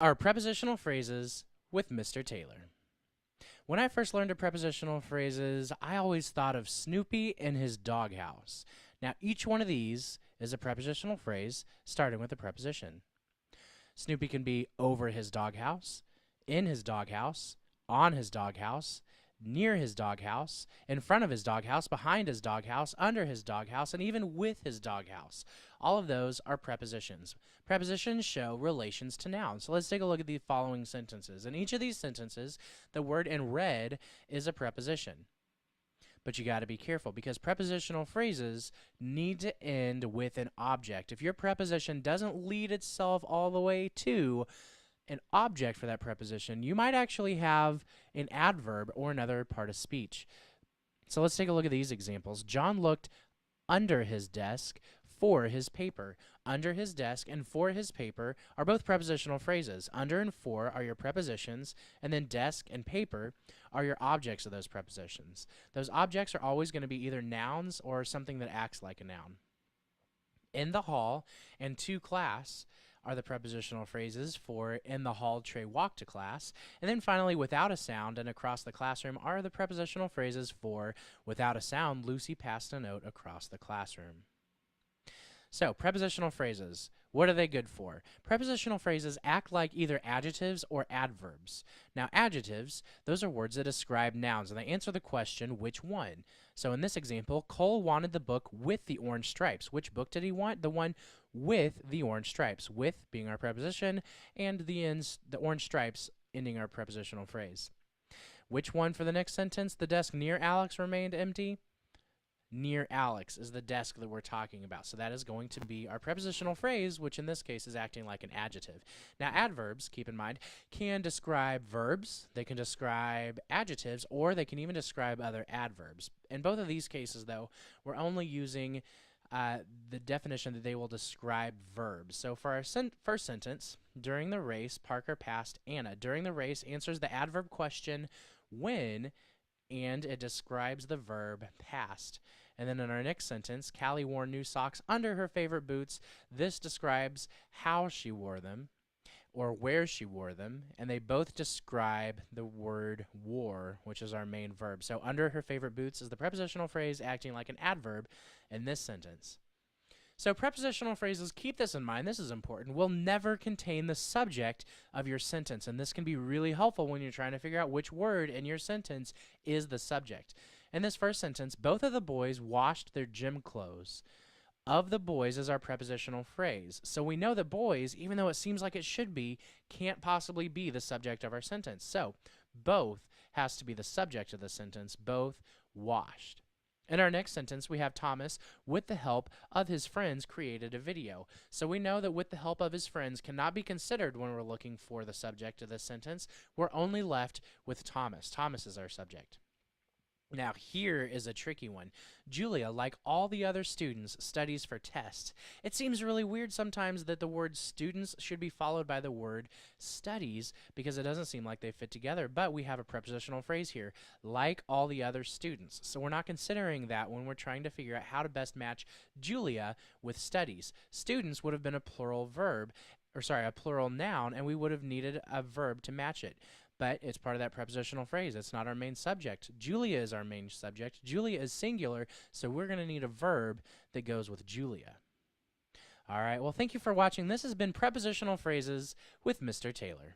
Our prepositional phrases with Mr. Taylor. When I first learned of prepositional phrases, I always thought of Snoopy and his doghouse. Now, each one of these is a prepositional phrase starting with a preposition. Snoopy can be over his doghouse, in his doghouse, on his doghouse, near his doghouse, in front of his doghouse, behind his doghouse, under his doghouse, and even with his doghouse. All of those are prepositions. Prepositions show relations to nouns. So let's take a look at the following sentences. In each of these sentences, the word in red is a preposition. But you got to be careful because prepositional phrases need to end with an object. If your preposition doesn't lead itself all the way to an object for that preposition, you might actually have an adverb or another part of speech. So let's take a look at these examples. John looked under his desk for his paper. Under his desk and for his paper are both prepositional phrases. Under and for are your prepositions, and then desk and paper are your objects of those prepositions. Those objects are always going to be either nouns or something that acts like a noun. In the hall and to class are the prepositional phrases for in the hall Trey walked to class. And then finally, without a sound and across the classroom are the prepositional phrases for without a sound Lucy passed a note across the classroom. So, prepositional phrases, what are they good for? Prepositional phrases act like either adjectives or adverbs. Now, adjectives, those are words that describe nouns, and they answer the question, which one? So, in this example, Cole wanted the book with the orange stripes. Which book did he want? The one with the orange stripes, with being our preposition, and the orange stripes ending our prepositional phrase. Which one for the next sentence? The desk near Alex remained empty. Near Alex is the desk that we're talking about. So that is going to be our prepositional phrase, which in this case is acting like an adjective. Now, adverbs, keep in mind, can describe verbs, they can describe adjectives, or they can even describe other adverbs. In both of these cases, though, we're only using the definition that they will describe verbs. So for our first sentence, during the race, Parker passed Anna. During the race answers the adverb question, when, and it describes the verb past. And then in our next sentence, Callie wore new socks under her favorite boots. This describes how she wore them or where she wore them, and they both describe the word wore, which is our main verb. So under her favorite boots is the prepositional phrase acting like an adverb in this sentence. So prepositional phrases, keep this in mind, this is important, will never contain the subject of your sentence, and this can be really helpful when you're trying to figure out which word in your sentence is the subject. In this first sentence, both of the boys washed their gym clothes. Of the boys is our prepositional phrase. So we know that boys, even though it seems like it should be, can't possibly be the subject of our sentence. So both has to be the subject of the sentence, both washed. In our next sentence, we have Thomas, with the help of his friends, created a video. So we know that with the help of his friends cannot be considered when we're looking for the subject of this sentence. We're only left with Thomas. Thomas is our subject. Now, here is a tricky one. Julia, like all the other students, studies for tests. It seems really weird sometimes that the word students should be followed by the word studies because it doesn't seem like they fit together, but we have a prepositional phrase here, like all the other students. So we're not considering that when we're trying to figure out how to best match Julia with studies. Students would have been a plural verb, a plural noun, and we would have needed a verb to match it. But it's part of that prepositional phrase. It's not our main subject. Julia is our main subject. Julia is singular, so we're going to need a verb that goes with Julia. All right, well, thank you for watching. This has been Prepositional Phrases with Mr. Taylor.